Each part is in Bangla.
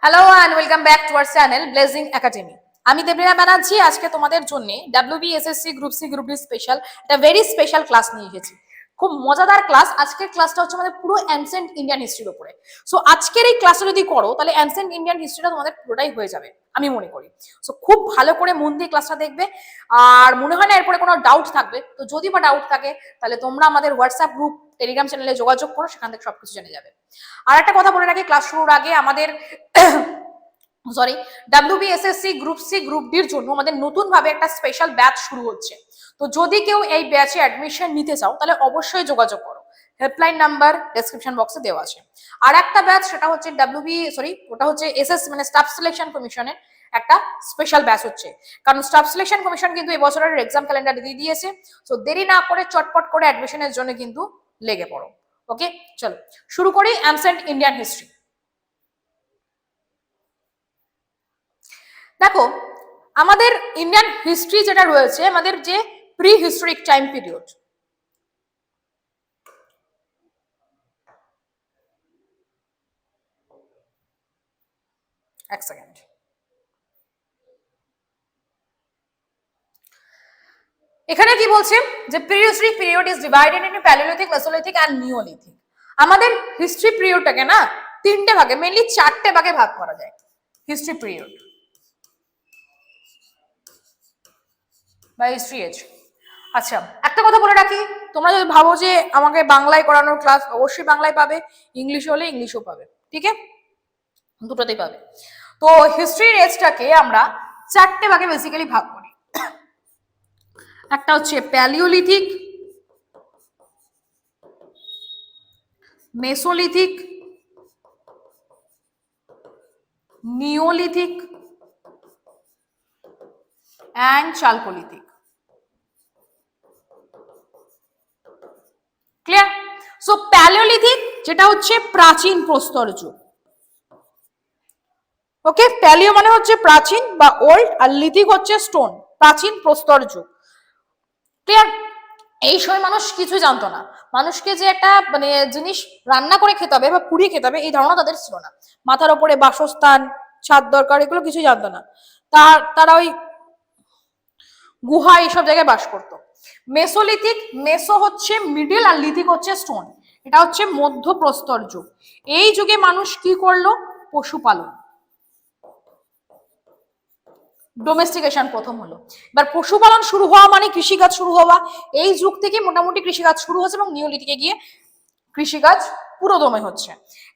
Hello and welcome back to our channel blazing academy. আমি দেবলীনা ব্যানার্জি আজকে তোমাদের জন্য WBSSC group C group D special একটা ভেরি স্পেশাল ক্লাস নিয়ে এসেছি। খুব মজাদার ক্লাস। আজকের ক্লাসটা হচ্ছে আমাদের পুরো অ্যানসেন্ট ইন্ডিয়ান হিস্ট্রির উপরে। সো আজকের এই ক্লাসটা যদি করো তাহলে অ্যানসেন্ট ইন্ডিয়ান হিস্ট্রিটা তোমাদের পুরোটাই হয়ে যাবে আমি মনে করি। সো খুব ভালো করে মন দিয়ে ক্লাসটা দেখবে। আর মনে হয় না এরপরে কোনো ডাউট থাকবে, তো যদি বা ডাউট থাকে তাহলে তোমরা আমাদের হোয়াটসঅ্যাপ গ্রুপ টেলিগ্রাম চ্যানেলে যোগাযোগ করো, সেখান থেকে সবকিছু জেনে যাবে। আর একটা কথা বলে রাখি, ক্লাস শুরুর আগে আমাদের ডাব্লিউবিএসএসসি গ্রুপ সি গ্রুপ ডির জন্য আমাদের নতুন ভাবে একটা স্পেশাল ব্যাচ শুরু হচ্ছে। তো যদি কেউ এই ব্যাচে অ্যাডমিশন নিতে চাও তাহলে অবশ্যই যোগাযোগ করো, হেল্পলাইন নাম্বার ডেসক্রিপশন বক্সে দেওয়া আছে। আর একটা ব্যাচ সেটা হচ্ছে ওটা হচ্ছে এসএস মানে স্টাফ সিলেকশন কমিশনের একটা স্পেশাল ব্যাচ হচ্ছে, কারণ স্টাফ সিলেকশন কমিশন কিন্তু এই বছরের এক্সাম ক্যালেন্ডার দিয়ে দিয়েছে। তো দেরি না করে চটপট করে অ্যাডমিশনের জন্য কিন্তু লেগে পড়ো। ওকে, চলো শুরু করি অ্যানসেন্ট ইন্ডিয়ান হিস্ট্রি। দেখো, আমাদের ইন্ডিয়ান হিস্ট্রি যেটা রয়েছে, আমাদের যে প্রি হিস্টোরিক টাইম পিরিয়ড, এক সেকেন্ড, এখানে কি বলছে যে prehistoric period is divided into paleolithic, mesolithic and neolithic. আমাদের হিস্ট্রি পিরিয়ডটাকে না তিনটে ভাগে, মেইনলি চারটে ভাগে ভাগ করা যায় হিস্ট্রি পিরিয়ড বা হিস্ট্রি এজ। আচ্ছা, একটা কথা বলে রাখি, তোমরা যদি ভাবো যে আমাকে বাংলায় করানোর ক্লাস, অবশ্যই বাংলায় পাবে, ইংলিশ হলে ইংলিশও পাবে, ঠিক আছে, দুটোতেই পাবে। তো হিস্ট্রির এজটাকে আমরা চারটে ভাগে বেসিক্যালি ভাগ করি। একটা হচ্ছে paleolithic, mesolithic, neolithic and chalcolithic. Clear? So paleolithic যেটা হচ্ছে প্রাচীন প্রস্তর যুগ। ওকে, প্যালিও মানে হচ্ছে প্রাচীন বা ওল্ড, আর লিথিক হচ্ছে স্টোন, প্রাচীন প্রস্তর যুগ। ক্লিয়ার? এই সময় মানুষ কিছু জানতো না, মানুষকে যে একটা মানে জিনিস রান্না করে খেতে হবে বা পুড়িয়ে খেতে হবে এই ধারণা তাদের ছিল না। মাথার ওপরে বাসস্থান, ছাদ দরকার, এগুলো কিছু জানতো না। তারা ওই গুহা এইসব জায়গায় বাস করতো। মেসোলিথিক, মেসো হচ্ছে মিডিল আর লিথিক হচ্ছে স্টোন, এটা হচ্ছে মধ্যপ্রস্তর যুগ। এই যুগে মানুষ কি করলো? পশুপালন, ডোমেস্টিকেশন প্রথম হলো। এবার পশুপালন শুরু হওয়া মানে কৃষিকাজ শুরু হওয়া। এই যুগ থেকে মোটামুটি কৃষিকাজ শুরু হচ্ছে এবং নিওলিথিকে গিয়ে কৃষিকাজ পুরোদমে হচ্ছে।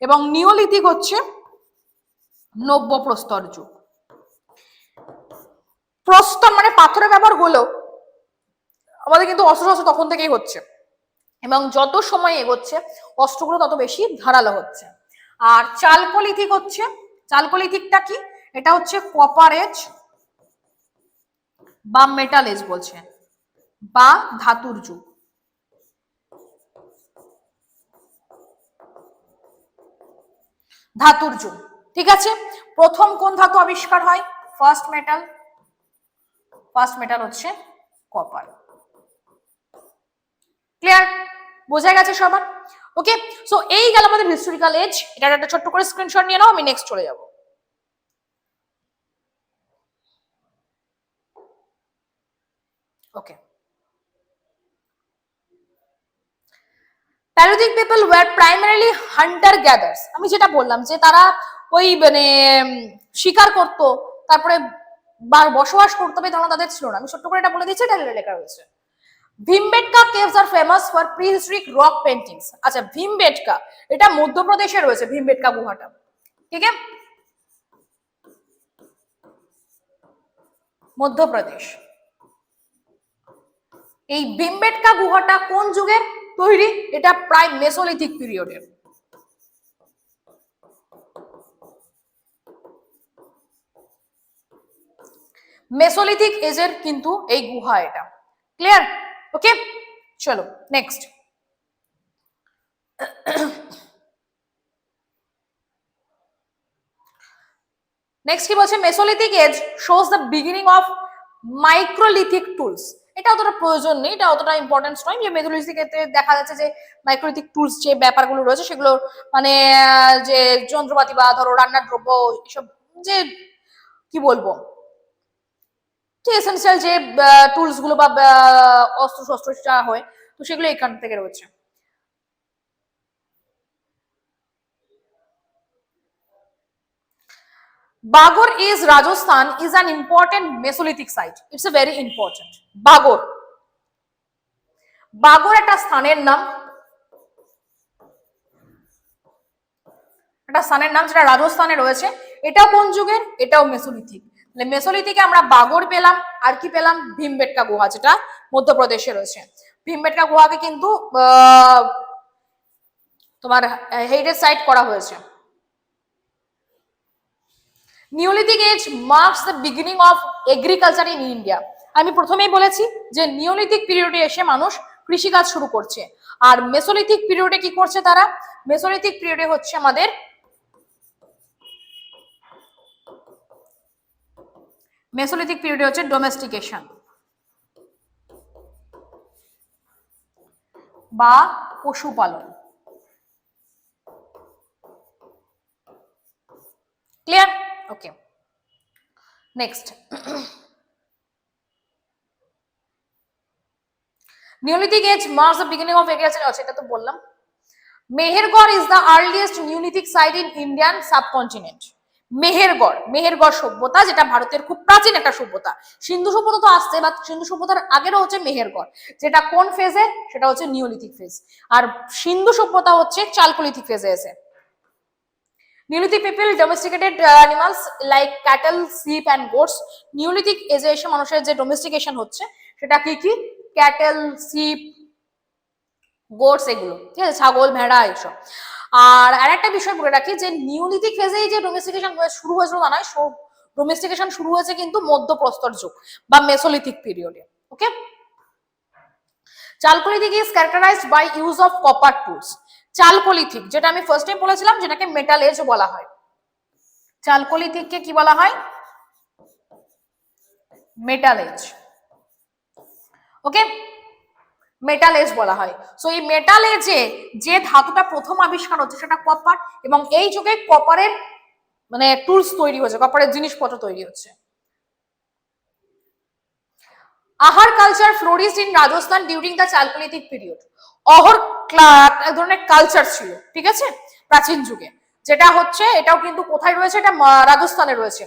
এবং নিওলিথিক হচ্ছে নব্য প্রস্তর যুগ। প্রস্তর মানে পাথরের ব্যবহার হলেও আমাদের কিন্তু অস্ত্র তখন থেকেই হচ্ছে, এবং যত সময় এগোচ্ছে অস্ত্রগুলো তত বেশি ধারালো হচ্ছে। আর চালকোলিথিক হচ্ছে, চালকোলিথিকটা কি? এটা হচ্ছে কপার এজ বা মেটাল এজ বলছে, বা ধাতুর যুগ। ধাতুর যুগ, ঠিক আছে। প্রথম কোন ধাতু আবিষ্কার হয়? First metal. ফার্স্ট মেটাল হচ্ছে কপার। ক্লিয়ার? বোঝা গেছে সবার? ওকে, সো এই গেল আমাদের হিস্টোরিক্যাল এজ। এটা একটা ছোট্ট করে স্ক্রিনশট নিয়ে নাও, আমি নেক্সট চলে যাব। Okay, palaeolithic people were primarily hunter gatherers. আমি যেটা বললাম যে তারা ওই মানে শিকার করতো, তারপরে বসবাস করতে হবে, তখন তাদের ছিল না। আমি ছোট্ট করে এটা বলে দিচ্ছি, এটা লেখা রয়েছে। Bhimbetka caves are famous for prehistoric rock paintings. আচ্ছা, ভীমবেটকা এটা মধ্যপ্রদেশে রয়েছে, ভীমবেটকা গুহাটা, ঠিক আছে, মধ্যপ্রদেশ। এই ভীমবেটকা গুহাটা কোন যুগের তৈরি? এটা প্রায় মেসোলিথিক পিরিয়ডের। মেসোলিথিক এজের কিন্তু এই গুহা এটা। ক্লিয়ার? ওকে, চলো নেক্সট। নেক্সট কি বলছে? Mesolithic age shows the beginning of microlithic tools. এটা অতটা প্রয়োজন নেই, এটা অতটা ইম্পর্টেন্স নয়। যে মেসোলিথিক ক্ষেত্রে দেখা যাচ্ছে যে মাইক্রোলিথিক টুলস যে ব্যাপারগুলো রয়েছে সেগুলো মানে যে যন্ত্রপাতি বা ধরো রান্নার দ্রব্য এসব যে কি বলবো যে এসেনশিয়াল যে টুলস গুলো বা অস্ত্র শস্ত্র যা হয় তো সেগুলো এখান থেকে রয়েছে। Bagor is Rajasthan is an important Mesolithic site. It's a very important. Bagor. বাগর একটা স্থানের নাম, একটা স্থানের নাম যেটা রাজস্থানে রয়েছে। এটাও কোন যুগের? এটাও মেসোলিথিক। তাহলে মেসোলিথিকে আমরা বাগর পেলাম, আর কি পেলাম? ভীমবেটকা গুহা, যেটা মধ্যপ্রদেশে রয়েছে। ভীমবেটকা গুহাকে কিন্তু তোমার হেরিটেজ সাইট করা হয়েছে। Neolithic age marks the beginning of agriculture in India. আমি প্রথমেই বলেছি যে নিওলিথিক পিরিয়ডে এসে মানুষ কৃষিকাজ শুরু করছে, আর মেসোলিথিক পিরিয়ডে কি করছে তারা? মেসোলিথিক পিরিয়ডে হচ্ছে আমাদের মেসোলিথিক পিরিয়ডে হচ্ছে ডোমেস্টিকেশন বা পশুপালন। Clear? Okay, next. Neolithic age marks the beginning of agriculture, এটা তো বললাম। Mehrgarh is the earliest Neolithic site in Indian subcontinent. Mehrgarh সভ্যতা, যেটা ভারতের খুব প্রাচীন একটা সভ্যতা। সিন্ধু সভ্যতা তো আসছে, বা সিন্ধু সভ্যতার আগেরও হচ্ছে মেহেরগড়, যেটা কোন ফেজে? সেটা হচ্ছে নিওলিথিক ফেজ। আর সিন্ধু সভ্যতা হচ্ছে চালকোলিথিক ফেজে এসে। Neolithic people domesticated animals like cattle, sheep and goats. Neolithic এজে এসে মানুষের যে ডোমেস্টিকেশন হচ্ছে সেটা কি কি? ক্যাটেল, শিপ, গোটস, এগুলো, ঠিক আছে, ছাগল, ভেড়া, এইসব। আর আরেকটা বিষয় বলে রাখি যে নিওলিথিক ফেজেই যে ডোমেস্টিকেশন শুরু হয়েছিল তা নয়, ডোমেস্টিকেশন শুরু হয়েছে কিন্তু মধ্যপ্রস্তর যুগ বা মেসোলিথিক পিরিয়ডে। Okay, chalcolithic is characterised by use of copper tools. Chalcolithic, যেটা আমি ফার্স্ট টাইম বলেছিলাম, যেটাকে মেটাল এজ বলা হয়। চালকোলিথিককে কি বলা হয়? Metal age. Okay, metal age বলা হয়। সো এই মেটাল এজে যে ধাতুটা প্রথম আবিষ্কার হচ্ছে সেটা কপার, এবং এই যুগে কপারের মানে টুলস তৈরি হচ্ছে, কপারের জিনিসপত্র তৈরি হচ্ছে। Ahar culture flourished in Rajasthan during the chalcolithic period. Ahar এক ধরনের কালচার ছিল, ঠিক আছে, প্রাচীন যুগে, যেটা হচ্ছে এটাও কিন্তু কোথায় রয়েছে? এটা রাজস্থানে রয়েছে।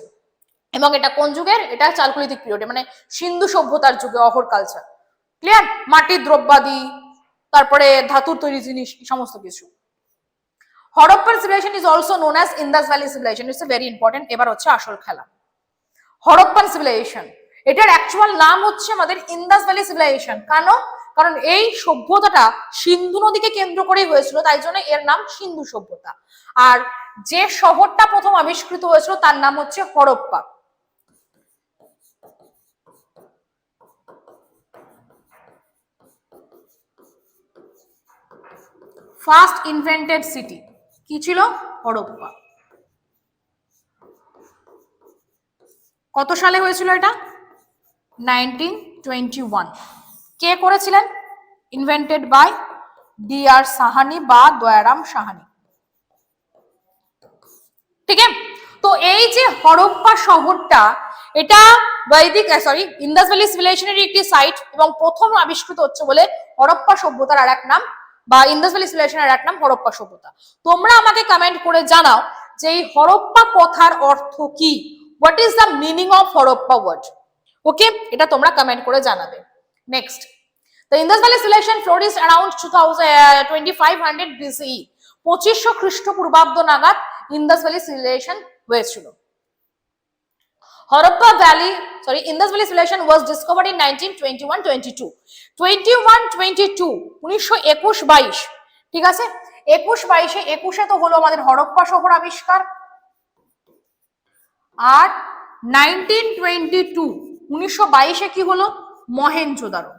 এবং এটা কোন যুগের? এটা চালকোলিথিক পিরিয়ডে, মানে সিন্ধু সভ্যতার যুগে অহর কালচার। ক্লিয়ার? মাটির দ্রব্যাদি, তারপরে ধাতুর তৈরি জিনিস, সমস্ত কিছু। Harappan civilization is also known as Indus valley civilization. It's very important. এবার হচ্ছে আসল খেলা, হরপ্পান সিভিলাইজেশন। এটার অ্যাকচুয়াল নাম হচ্ছে আমাদের ইন্দাস ভ্যালি সিভিলাইজেশন। কারণ এই সভ্যতাটা সিন্ধু নদীকে কেন্দ্র করেই হয়েছিল, তাই জন্য এর নাম সিন্ধু সভ্যতা। আর যে শহরটা প্রথম আবিষ্কৃত হয়েছিল তার নাম হচ্ছে হরপ্পা। ফার্স্ট ইনভেন্টেড সিটি কি ছিল? হরপ্পা। কত সালে হয়েছিল এটা? 1921। কে করেছিলেন? Invented by D R. সাহানি বা দয়ারাম সাহানি। ঠিক আছে, তো এই যে হরপ্পা শহরটা, এটা বৈদিক ইন্দাস ভ্যালি সিভিলাইজেশনের একটি সাইট, এবং প্রথম আবিষ্কৃত হচ্ছে বলে হরপ্পা সভ্যতার আর এক নাম, বা ইন্দাস ভ্যালি সিভিলাইজেশনের আর এক নাম হরপ্পা সভ্যতা। তোমরা আমাকে কমেন্ট করে জানাও যে এই হরপ্পা কথার অর্থ কি? What is the meaning of Harappa word? Okay, এটা তোমরা কমেন্ট করে জানাবে। Next, the Indus valley civilisation flourished around 2500 BCE। 2500 খ্রিস্টপূর্বাব্দ নাগাদ ইন্দাস ভ্যালি সিভিলাইজেশন হয়েছিল। Indus Valley civilization was discovered in 1921-22. 1921-22 ঠিক আছে, 21-22 তো হলো আমাদের হরপ্পা শহর আবিষ্কার, আর 1922 কি হলো? মহেঞ্জোদারো।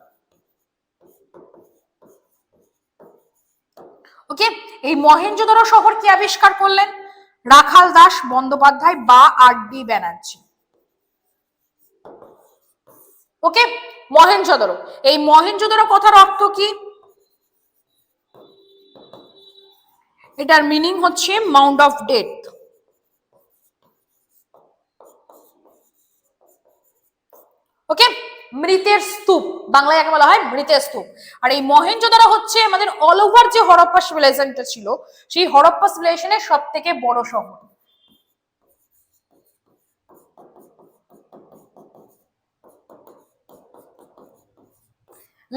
ওকে, এই মহেঞ্জোদারো শহর কি আবিষ্কার করলেন? রাখাল দাস বন্দ্যোপাধ্যায় বা আর.ডি. ব্যানার্জি। ওকে, মহেঞ্জোদারো, এই মহেঞ্জোদারো কথার অর্থ কি? এটার মিনিং হচ্ছে মাউন্ট অফ ডেথ। ওকে, মৃতের স্তূপ, বাংলায় একে বলা হয় মৃতের স্তূপ। আর এই মহেঞ্জোদারো হচ্ছে আমাদের অল ওভার যে হরপ্পা সিভিলাইজেশনটা ছিল, সেই হরপ্পা সিভিলাইজেশনের সব থেকে বড় শহর।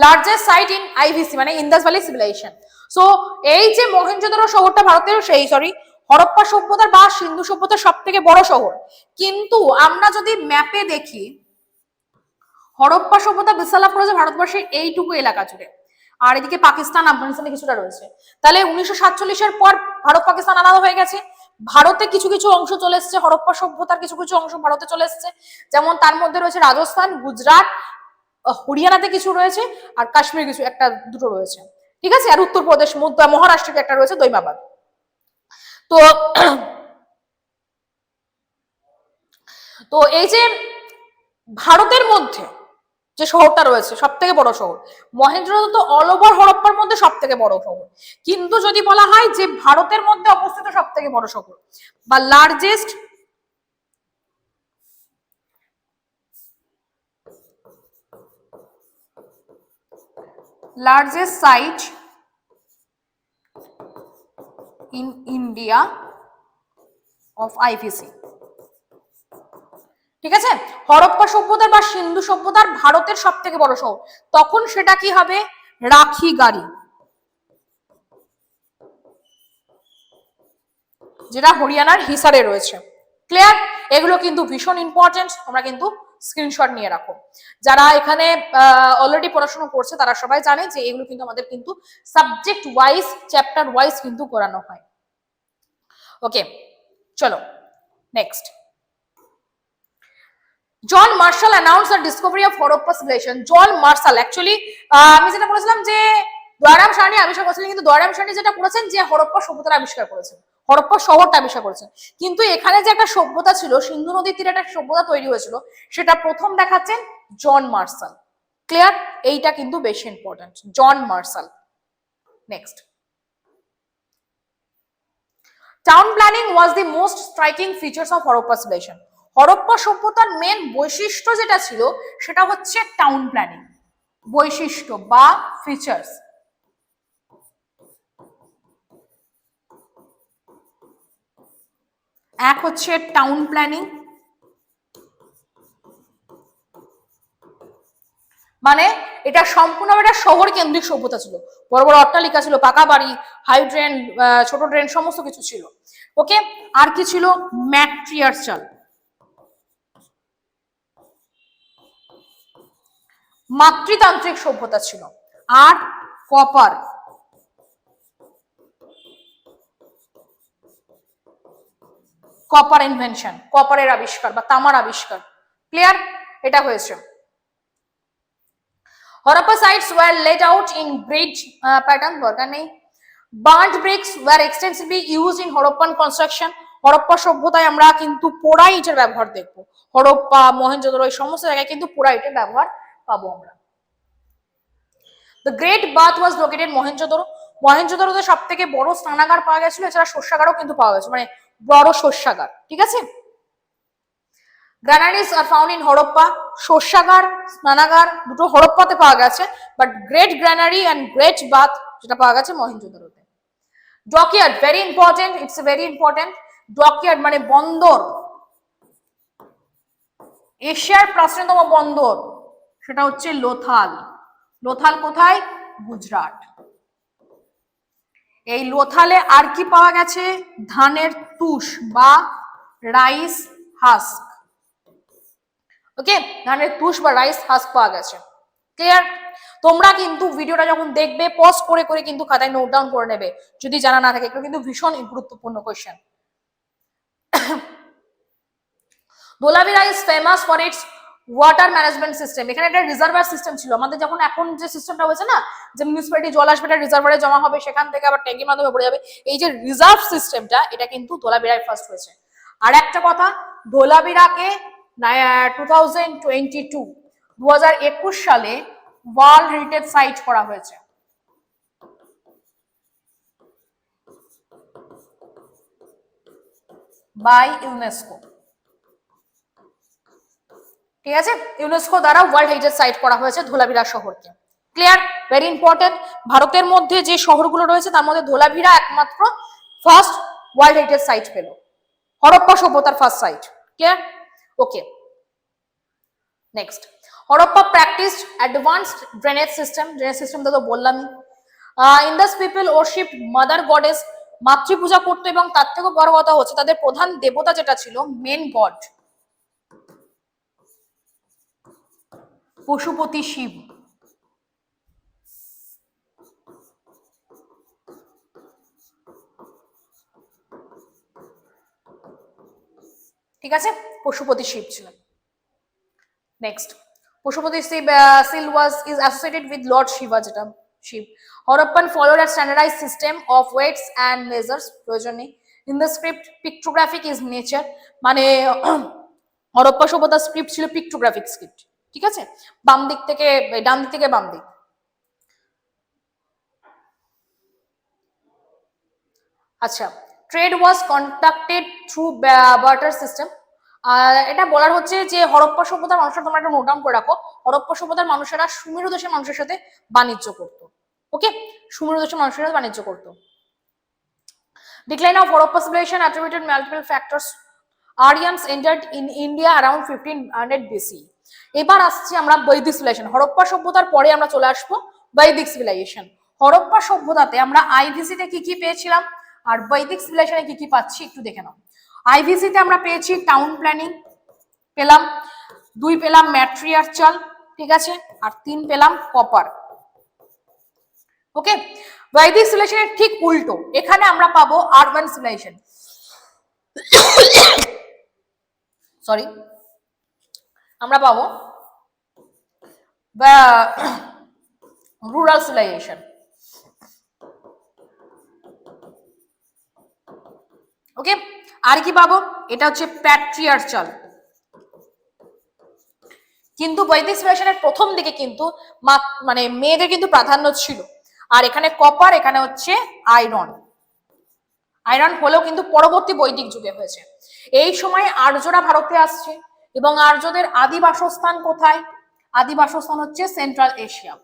লার্জেস্ট সাইট ইন আইভিসি মানে ইন্দাস ভ্যালি সিভিলাইজেশন। সো এই যে মহেঞ্জোদারো শহরটা ভারতের হরপ্পা সভ্যতার বা সিন্ধু সভ্যতার সব থেকে বড় শহর। কিন্তু আমরা যদি ম্যাপে দেখি, হরপ্পা সভ্যতা বিস্তার লাভ করেছে ভারতবর্ষের এইটুকু এলাকা জুড়ে, আর এদিকে পাকিস্তান আফগানিস্তানে কিছুটা রয়েছে। তাহলে 1947-এর পর ভারত পাকিস্তান আলাদা হয়ে গেছে। ভারতে কিছু কিছু অংশ চলে এসছে, হরপ্পা সভ্যতার কিছু কিছু অংশ ভারতে চলে এসছে, যেমন তার মধ্যে রয়েছে রাজস্থান, গুজরাট, হরিয়ানাতে কিছু রয়েছে, আর কাশ্মীর কিছু একটা দুটো রয়েছে, ঠিক আছে, আর উত্তরপ্রদেশ, মহারাষ্ট্রে একটা রয়েছে দৈমাবাদ। তো তো এই যে ভারতের মধ্যে যে শহরটা রয়েছে সব থেকে বড় শহর মহেন্দ্রনাথ, তো অল ওভার হরপ্পার মধ্যে সব থেকে বড় শহর। কিন্তু যদি বলা হয় যে ভারতের মধ্যে অবস্থিত সব থেকে বড় শহর বা largest site in India of IVC, ঠিক আছে, হরপ্পা সভ্যতার বা সিন্ধু সভ্যতার ভারতের সব থেকে বড় শহর, তখন সেটা কি হবে? রাখিগাড়ি, যেটা হরিয়ানার হিসারে রয়েছে। ক্লিয়ার? এগুলো কিন্তু ভীষণ ইম্পর্টেন্ট, তোমরা কিন্তু স্ক্রিনশট নিয়ে রাখো। যারা এখানে অলরেডি পড়াশোনা করছে তারা সবাই জানে যে এগুলো কিন্তু আমাদের কিন্তু সাবজেক্ট ওয়াইজ, চ্যাপ্টার ওয়াইজ কিন্তু করানো হয়। ওকে, চলো next. John Marshall announce the discovery of Harappa civilization. John Marshall actually আমি যেটা বলেছিলাম যে দয়ারাম সাহানি আবিষ্কার করেছিলেন, কিন্তু দয়ারাম সাহানি যেটা করেছেন যে হরপ্পা সভ্যতার আবিষ্কার করেছেন, হরপ্পা শহরটা আবিষ্কার করেছেন। কিন্তু এখানে যে একটা সভ্যতা ছিল, সিন্ধু নদীর তীরে একটা সভ্যতা তৈরি হয়েছিল, সেটা প্রথম দেখাচ্ছেন জন মার্শাল। ক্লিয়ার? এইটা কিন্তু বেশি important, John Marshall. Next, town planning was the most striking features of Harappa civilization. Harappa সভ্যতার মেন বৈশিষ্ট্য যেটা ছিল সেটা হচ্ছে টাউন প্ল্যানিং, বৈশিষ্ট্য বা ফিচার্স। এক হচ্ছে টাউন প্ল্যানিং, মানে এটা সম্পূর্ণ একটা শহর কেন্দ্রিক সভ্যতা ছিল, বড় বড় অট্টালিকা ছিল, পাকা বাড়ি, হাই ড্রেন, ছোট ড্রেন, সমস্ত কিছু ছিল। ওকে, আর কি ছিল? ম্যাট্রিয়ার্চাল, মাতৃতান্ত্রিক সভ্যতা ছিল। আর কপার, কপার ইনভেনশন, কপারের আবিষ্কার বা তামার আবিষ্কার। ক্লিয়ার? এটা হয়েছে। Harappa sites were laid out in grid pattern, দরকার নেই। Burnt bricks were extensively used in Harappan construction. Harappa সভ্যতায় আমরা কিন্তু পোড়া ইটের ব্যবহার দেখবো, হরপ্পা, মহেঞ্জোদারো, এই সমস্ত জায়গায় কিন্তু পোড়া ইটের ব্যবহার পাবো আমরা। The Great Bath was located Mohenjodaro. মহেঞ্জোদারোতে সব থেকে বড় স্নানাগার পাওয়া গেছিল, এছাড়া শস্যাগারও কিন্তু পাওয়া গেছে, মানে বড় শস্যাগার, ঠিক আছে। Granaries are found in Harappa. শস্যাগার, স্নানাগার দুটো হরপ্পাতে পাওয়া গেছে, but great granary and great bath যেটা পাওয়া গেছে মহেঞ্জোদারোতে। Dockyard, very important, it's very important. Dockyard মানে বন্দর, এশিয়ার প্রাচীনতম বন্দর সেটা হচ্ছে লোথাল। লোথাল কোথায়? গুজরাট। এই লোথালে আর কি পাওয়া গেছে? ধানের তুষ বা রাইস হাস্ক। ওকে, ধানের তুষ বা রাইস হাস্ক পাওয়া গেছে। ক্লিয়ার? তোমরা কিন্তু ভিডিওটা যখন দেখবে পজ করে করে কিন্তু খাতায় নোট ডাউন করে নেবে যদি জানা না থাকে, এগুলো কিন্তু ভীষণ গুরুত্বপূর্ণ question. Dholavira is famous for its water management system. এখানে একটা রিজার্ভার সিস্টেম ছিল, আমাদের যখন এখন যে সিস্টেমটা হয়েছে না, যে মিউনিসিপ্যালিটি জল আসবে, এটা রিজার্ভারে জমা হবে, সেখান থেকে আবার ট্যাঙ্কির মাধ্যমে পড়ে যাবে, এই যে রিজার্ভ সিস্টেমটা, এটা কিন্তু ধোলাভিরায় ফার্স্ট হয়েছে। আর একটা কথা, ধোলাভিরাকে 2022 2021 সালে ওয়ার্ল্ড হেরিটেজ সাইট করা হয়েছে। By UNESCO. ঠিক আছে, ইউনেস্কো দ্বারা ওয়ার্ল্ড হেরিটেজ সাইট করা হয়েছে ধোলাভিরা শহরকে। ক্লিয়ার? Very important. ভারতের মধ্যে যে শহরগুলো রয়েছে তার মধ্যে ধোলাভিরা একমাত্র ফার্স্ট ওয়ার্ল্ড হেরিটেজ সাইট পেল, হরপ্পা সভ্যতার first site. Clear? Okay, next, Harappa practised advanced drainage system. Drainage system তো বললামই। Indus people worship mother goddess, মাতৃপূজা করতো, এবং তার থেকেও বড় কথা হচ্ছে তাদের প্রধান দেবতা যেটা ছিল মেন গড পশুপতি শিব। ঠিক আছে, পশুপতি শিব ছিলেন। Next, Pashupati Shiva is associated with Lord Shiva, যেটা Shiva. Harappan followed a standardized system of weights and measures, প্রয়োজন নেই। In the script, pictographic is nature, মানে হরপ্পা সভ্যতার স্ক্রিপ্ট ছিল পিক্টোগ্রাফিক স্ক্রিপ্ট। ঠিক আছে, বাম দিক থেকে ডান দিক থেকে বাম দিক। আচ্ছা, trade was conducted through barter system. এটা বলার হচ্ছে যে হরপ্পা সভ্যতার মানুষরা, তোমরা একটা নোট ডাউন করে রাখো, হরপ্পা সভ্যতার মানুষেরা সুমেরু দেশের মানুষের সাথে বাণিজ্য করত। ওকে, সুমেরু দেশের মানুষের সাথে বাণিজ্য করত। Decline of Harappa civilization attributed multiple factors. Aryans entered in India around 1500 BC. এবার আসছি আমরা বৈদিক সিভিলাইজেশন। হরপ্পা সভ্যতার পরে আমরা চলে আসবো বৈদিক সিভিলাইজেশন। হরপ্পা সভ্যতাতে আমরা আইভিসিতে কি কি পেয়েছিলাম আর বৈদিক সিভিলাইজেশনে কি কি পাচ্ছি একটু দেখে নাও। আইভিসিতে আমরা পেয়েছি টাউন প্ল্যানিং পেলাম, 2 পেলাম ম্যাট্রিয়ার্চাল, ঠিক আছে, আর 3 পেলাম কপার। ওকে, বৈদিক সিভিলাইজেশনের ঠিক উল্টো, এখানে আমরা পাবো আরবান সিভিলাইজেশন, সরি, আমরা পাবো রুরাল সিভিলাইজেশন। ওকে, আর কি পাবো, এটা হচ্ছে প্যাট্রিয়ার্চাল। কিন্তু বৈদিক সিভিলাইজেশনের প্রথম দিকে কিন্তু মানে মেয়েদের কিন্তু প্রাধান্য ছিল। আর এখানে কপার, এখানে হচ্ছে আয়রন। আয়রন হলেও কিন্তু পরবর্তী বৈদিক যুগে হয়েছে। এই সময় আর্যরা ভারতে আসছে, এবং আর্যদের আদি বাসস্থান কোথায়? আদি বাসস্থান হচ্ছে সেন্ট্রাল এশিয়া,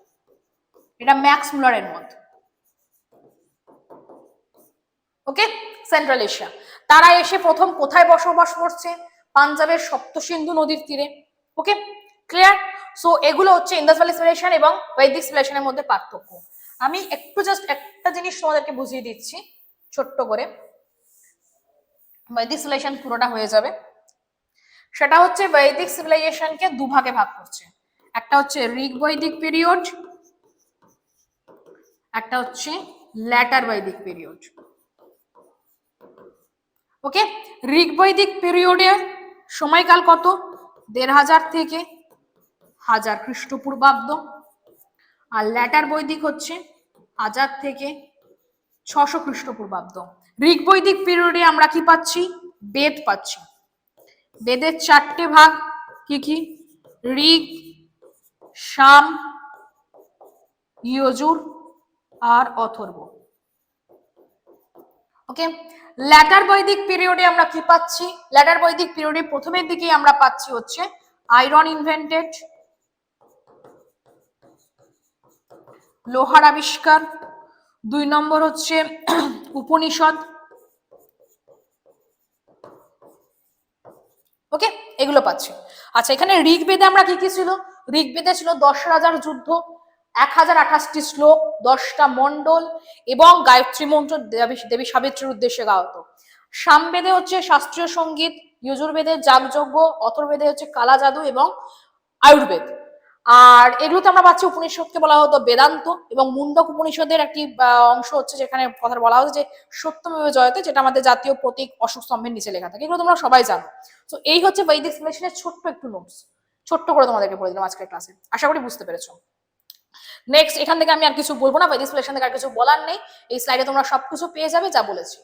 এটা ম্যাক্স মুলারের মত। ওকে, সেন্ট্রাল এশিয়া। তারা এসে প্রথম কোথায় বসবাস করছে? পাঞ্জাবের সপ্তসিন্ধু নদীর তীরে। ওকে, ক্লিয়ার? সো এগুলো হচ্ছে ইন্দাস ভ্যালি সিভিলাইজেশন এবং বৈদিক সিভিলাইজেশনের মধ্যে পার্থক্য। আমি একটু জাস্ট একটা জিনিস তোমাদেরকে বুঝিয়ে দিচ্ছি ছোট্ট করে, বৈদিক সিভিলাইজেশন পুরোটা হয়ে যাবে। সেটা হচ্ছে বৈদিক সিভিলাইজেশনকে দুভাগে ভাগ করছে, একটা হচ্ছে ঋগ বৈদিক পিরিয়ড, একটা হচ্ছে ল্যাটার বৈদিক পিরিয়ড। ওকে, ঋগ বৈদিক পিরিয়ডে সময়কাল কত? 1500 থেকে 1000 খ্রিস্টপূর্বাব্দ। আর ল্যাটার বৈদিক হচ্ছে 1000 থেকে 600 খ্রিস্টপূর্বাব্দ। ঋগ বৈদিক পিরিয়ডে আমরা কি পাচ্ছি? বেদ পাচ্ছি। বেদের 4টে ভাগ, কি কি? ঋগ, সাম, যজুর আর অথর্ব। ওকে, ল্যাটার বৈদিক পিরিয়ডে আমরা কি পাচ্ছি? ল্যাটার বৈদিক পিরিয়ডে প্রথমের দিকে আমরা পাচ্ছি হচ্ছে আয়রন ইনভেন্টেড, লোহার আবিষ্কার, 2 নম্বর হচ্ছে উপনিষদ। ওকে, এগুলো পাচ্ছি। আচ্ছা, এখানে ঋগ্বেদে আমরা কি কি ছিল? ঋগ্বেদে ছিল 10,000 যুদ্ধ, 1028টি শ্লোক, 10টা মন্ডল এবং গায়ত্রী মন্ত্র দেবী সাবিত্রীর উদ্দেশ্যে গাওয়া হতো। সামবেদে হচ্ছে শাস্ত্রীয় সঙ্গীত, যজুর্বেদে যাগযজ্ঞ, অথর্বেদে হচ্ছে কালা জাদু এবং আয়ুর্বেদ। আর এগুলোতে আমরা পাচ্ছি উপনিষদকে বলা হতো বেদান্ত, এবং মুন্ডক উপনিষদের একটি অংশ হচ্ছে যেখানে কথা বলা হচ্ছে যে সত্যমেব জয়তে, যেটা আমাদের জাতীয় প্রতীক অশোক স্তম্ভের নিচে লেখা থাকে। এগুলো তোমরা সবাই জানো। তো এই হচ্ছে বৈদিক সিভিলাইজেশনের ছোট্ট একটু নোটস, ছোট্ট করে তোমাদেরকে বলে দিলাম আজকের ক্লাসে। আশা করি বুঝতে পেরেছো। নেক্সট, এখান থেকে আমি আর কিছু বলবো না, বৈদিক সিভিলাইজেশন থেকে আর কিছু বলার নেই। এই স্লাইডে তোমরা সবকিছু পেয়ে যাবে যা বলেছি।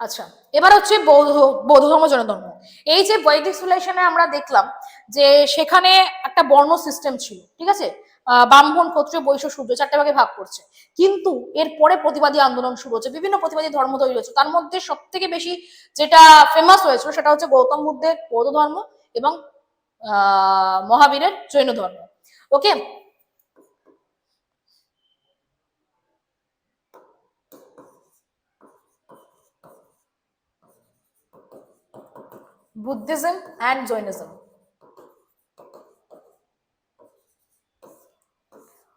আচ্ছা, এবার হচ্ছে বৌদ্ধ ধর্ম, জৈন ধর্ম। এই যে বৈদিক সিভিলাইজেশনে আমরা দেখলাম যে সেখানে একটা বর্ণ সিস্টেম ছিল, ঠিক আছে, ব্রাহ্মণ, ক্ষত্রিয়, বৈশ্য, শূদ্র 4টে ভাগে ভাগ করছে। কিন্তু এরপরে প্রতিবাদী আন্দোলন শুরু হচ্ছে, বিভিন্ন প্রতিবাদী ধর্ম তৈরি হচ্ছে। তার মধ্যে সব থেকে বেশি যেটা ফেমাস হয়েছিল সেটা হচ্ছে গৌতম বুদ্ধের বৌদ্ধ ধর্ম এবং মহাবীরের জৈন ধর্ম। Okay, Buddhism and Jainism.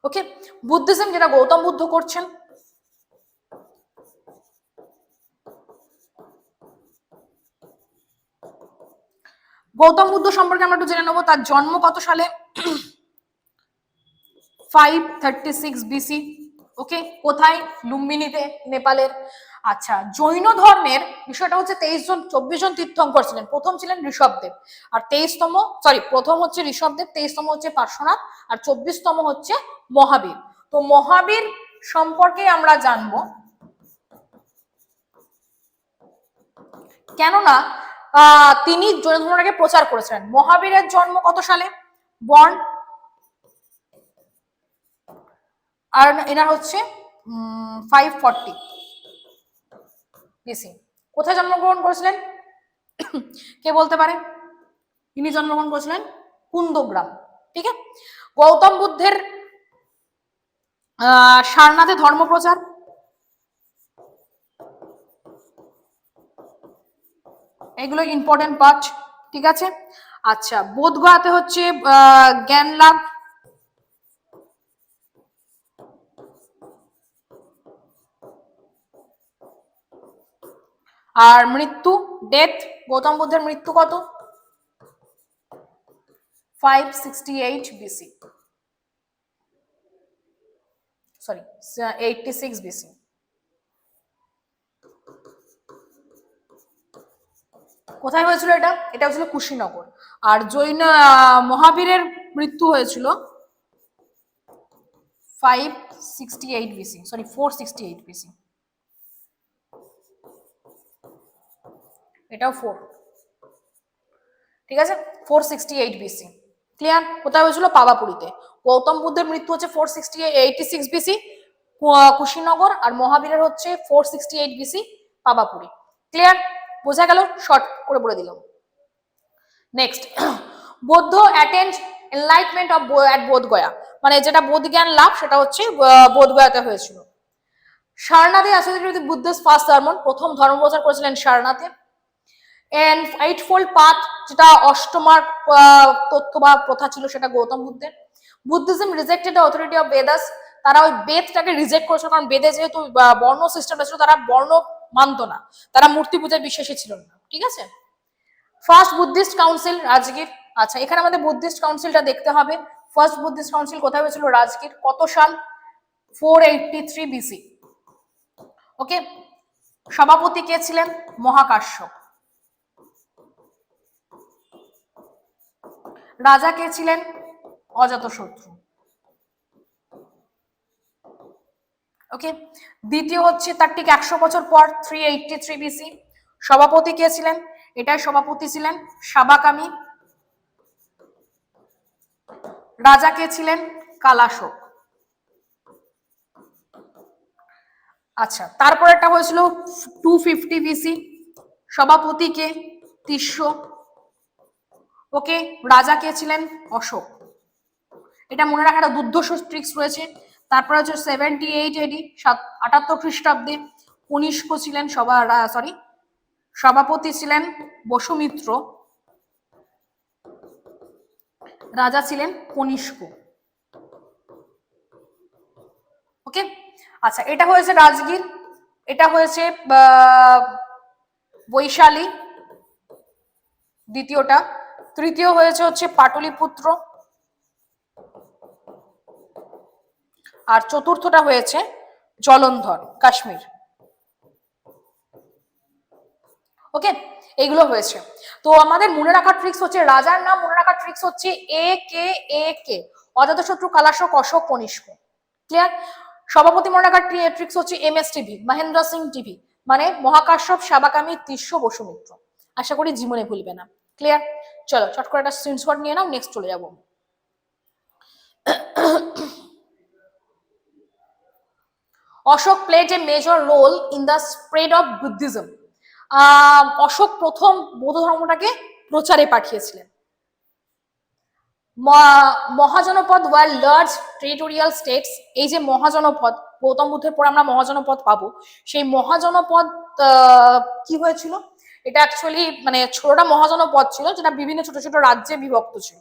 Okay, Buddhism যেটা গৌতম বুদ্ধ করছেন, গৌতম বুদ্ধ সম্পর্কে আমরা একটু জেনে নেবো। তার জন্ম কত সালে? 536 বিসি। ওকে, কোথায়? লুম্বিনীতে, নেপালের। আচ্ছা, জৈন ধর্মের বিষয়টা হচ্ছে 24 জন তীর্থঙ্কর ছিলেন। প্রথম ছিলেন ঋষভদেব, আর প্রথম হচ্ছে ঋষভদেব, 23তম হচ্ছে পার্শ্বনাথ, আর 24তম হচ্ছে মহাবীর। তো মহাবীর সম্পর্কে আমরা জানবো, কেননা তিনি জৈন ধর্মটাকে প্রচার করেছিলেন। মহাবীরের জন্ম কত সালে? বর্ন, আর এনার হচ্ছে 540 বিসি। কোথায় জন্মগ্রহণ করেছিলেন? কে বলতে পারে? তিনি জন্মগ্রহণ করেছিলেন কুন্দগ্রাম। ঠিক আছে। গৌতম বুদ্ধের সারনাথে ধর্ম প্রচার, এগুলো ইম্পর্টেন্ট পার্ট। ঠিক আছে। আচ্ছা, বোধগয়াতে হচ্ছে জ্ঞান লাভ, আর মৃত্যু, ডেথ, গৌতম বুদ্ধের মৃত্যু কত? 568 বিসি, সরি 86 বিসি। কোথায় হয়েছিল এটা? এটা হয়েছিল কুশীনগর। আর জৈন মহাবীরের মৃত্যু হয়েছিল 568 বিসি, সরি 468 বিসি। এটাও 4, ঠিক আছে, 468 বিসি। ক্লিয়ার? কোথায় হয়েছিল? পাবাপুরীতে। গৌতম বুদ্ধের মৃত্যু হচ্ছে 486 বিসি কুশীনগর, আর মহাবীরের হচ্ছে 468 বিসি পাবাপুরী। ক্লিয়ার? বোঝা গেল? শর্ট করে বলে দিলাম। নেক্সট, বৌদ্ধ attend enlightenment of at Bodh Gaya, মানে যেটা বোধজ্ঞান লাভ সেটা হচ্ছে বোধগয়াতে হয়েছিল। সারনাথে অ্যাসোসিয়েটেড উইথ বুদ্ধিস্ট ফার্স্ট সার্মন, প্রথম ধর্ম প্রচার করেছিলেন সারনাথে। এন্ড এইটফোল্ড পাথ, যেটা অষ্টমার্গ তথ্য বা প্রথা ছিল, সেটা গৌতম বুদ্ধের। Buddhism rejected the authority of Vedas, তারা ওই বেদটাকে রিজেক্ট করেছিল, কারণ বেদে যেহেতু বর্ণ সিস্টেমটা ছিল, তারা বর্ণ মানত না, তারা মূর্তি পূজায় বিশ্বাসী ছিল না। ঠিক আছে। First Buddhist council, Rajgir. আচ্ছা, এখানে আমাদের বুদ্ধিস্ট কাউন্সিলটা দেখতে হবে। ফার্স্ট বুদ্ধিস্ট কাউন্সিল কোথায় হয়েছিল? রাজগীর। কত সাল? 483 বিসি। ওকে, সভাপতি কে ছিলেন? মহাকাশ্যপ। রাজা কে ছিলেন? অজাতশত্রু। ওকে, দ্বিতীয় হচ্ছে তার ঠিক 100 বছর পর 383 বিসি। সভাপতি কে ছিলেন? এটার সভাপতি ছিলেন সাবাকামি। রাজা কে ছিলেন? কালাশোক। আচ্ছা, তারপর একটা হয়েছিল 250 বিসি। সভাপতি কে? তিস্য। ওকে, রাজা কে ছিলেন? অশোক। এটা মনে রাখার দুর্ধর্ষ ট্রিক্স রয়েছে। তারপরে হচ্ছে 78 এডি, 78 খ্রিস্টাব্দে কনিষ্ক ছিলেন সভাপতি ছিলেন বসুমিত্র, রাজা ছিলেন কনিষ্ক। ওকে। আচ্ছা, এটা হয়েছে রাজগীর, এটা হয়েছে বৈশালী দ্বিতীয়টা। তৃতীয় হয়েছে হচ্ছে পাটলিপুত্র, আর চতুর্থটা হয়েছে জলন্ধর, কাশ্মীর। ওকে, এইগুলো হয়েছে। তো আমাদের মনে রাখার ট্রিক্স হচ্ছে, রাজার নাম মনে রাখার ট্রিক্স হচ্ছে এ কে, অজাতশত্রু, কালাশোক, অশোক, কনিষ্ক। ক্লিয়ার? সভাপতি মনে রাখার ট্রিক্স হচ্ছে MS TV, Mahendra Singh TV. মানে মহাকাশ্যপ, সাবাকামী, তিস্য, বসুমিত্র। আশা করি জীবনে ভুলবে না। ক্লিয়ার? চলো চট করে একটা স্ক্রিনশট নিয়ে নাও, নেক্সট চলে যাবো। Ashoka played a major role in the spread of Buddhism. Ashoka প্রথম বৌদ্ধ ধর্মটাকে প্রচারে পাঠিয়েছিলেন। Mahajanapada were large territorial states. এই যে মহাজনপদ, গৌতম বুদ্ধের পর আমরা মহাজনপদ পাবো, সেই মহাজনপদ কি হয়েছিল, এটা অ্যাকচুয়ালি মানে ছোটটা মহাজনপদ ছিল যেটা বিভিন্ন ছোট ছোট রাজ্যে বিভক্ত ছিল।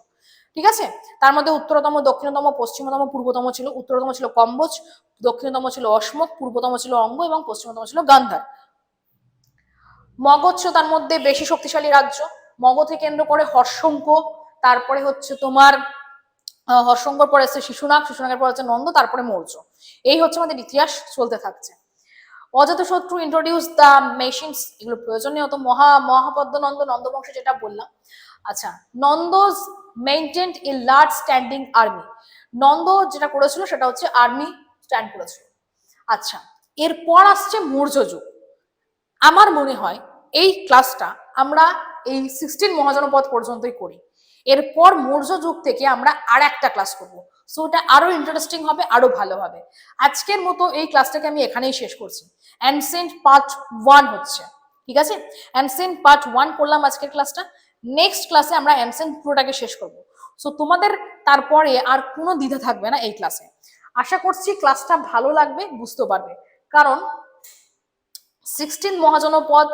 ঠিক আছে, তার মধ্যে উত্তরতম, দক্ষিণতম, পশ্চিমতম, পূর্বতম ছিল। উত্তরতম ছিল কম্বোজ, দক্ষিণতম ছিল অসমক, পূর্বতম ছিল অঙ্গ এবং পশ্চিমতম ছিল গান্ধার। মগধ ছিল তার মধ্যে বেশি শক্তিশালী রাজ্য। মগধকে কেন্দ্র করে হর্ষঙ্ক, তারপরে হচ্ছে তোমার হর্ষঙ্কর পরে হচ্ছে শিশুনাগ, শিশুনাগের পর হচ্ছে নন্দ, তারপরে মৌর্য। এই হচ্ছে আমাদের ইতিহাস চলতে থাকছে। অজাতশত্রু ইন্ট্রোডিউস দ্য মেশিনস, এগুলো প্রয়োজনীয় তো। মহাপদ্মনন্দ, নন্দবংশ যেটা বললাম। আচ্ছা, Nandas maintained a large standing army. Nanda যেটা করেছিল সেটা হচ্ছে আর্মি স্ট্যান্ড করেছিল। আচ্ছা, এরপর আসছে মৌর্য যুগ। আমার মনে হয় এই ক্লাসটা আমরা এই 16 মহাজনপদ পর্যন্তই করি। এরপর মৌর্য যুগ থেকে আমরা আর একটা ক্লাস করব, সো এটা আরো ইন্টারেস্টিং হবে, আরো ভালো হবে। আজকের মতো এই ক্লাসটাকে আমি এখানেই শেষ করছি। অ্যানসেন্ট পার্ট 1 হচ্ছে, ঠিক আছে? অ্যানসেন্ট পার্ট 1 করলাম আজকের ক্লাসটা। নেক্সট ক্লাসে আমরা অ্যানসেন্ট পুরোটাকে শেষ করব। সো তোমাদের তারপরে আর কোনো দ্বিধা থাকবে না এই ক্লাসে। আশা করছি ক্লাসটা ভালো লাগবে, বুঝতে পারবে। কারণ 16 মহাজনপদ,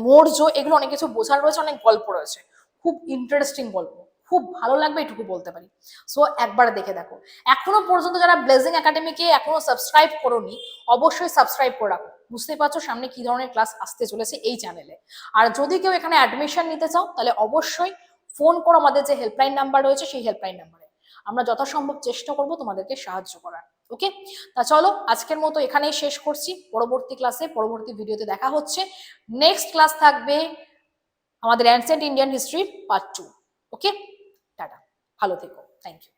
মৌর্য, এগুলো অনেক কিছু বোঝার রয়েছে, অনেক গল্প রয়েছে, খুব ইন্টারেস্টিং গল্প, খুব ভালো লাগবে এটুকু বলতে পারি। সো একবার দেখে দেখো। এখনো পর্যন্ত যারা ব্লেজিং একাডেমিকে এখনো সাবস্ক্রাইব করোনি, অবশ্যই সাবস্ক্রাইব করে রাখো। বুঝতে পারছো সামনে কি ধরনের ক্লাস আসতে চলেছে এই চ্যানেলে। আর যদি কেউ এখানে অ্যাডমিশন নিতে চাও তাহলে অবশ্যই ফোন করো আমাদের যে হেল্পলাইন নাম্বার রয়েছে সেই হেল্পলাইন নাম্বারে। আমরা যথাসম্ভব চেষ্টা করব তোমাদেরকে সাহায্য করার। ওকে, তা চলো আজকের মতো এখানেই শেষ করছি। পরবর্তী ক্লাসে, পরবর্তী ভিডিওতে দেখা হচ্ছে। নেক্সট ক্লাস থাকবে আমাদের অ্যানসেন্ট ইন্ডিয়ান হিস্ট্রি পার্ট 2। ওকে, টাটা, ভালো থেকো, থ্যাংক ইউ।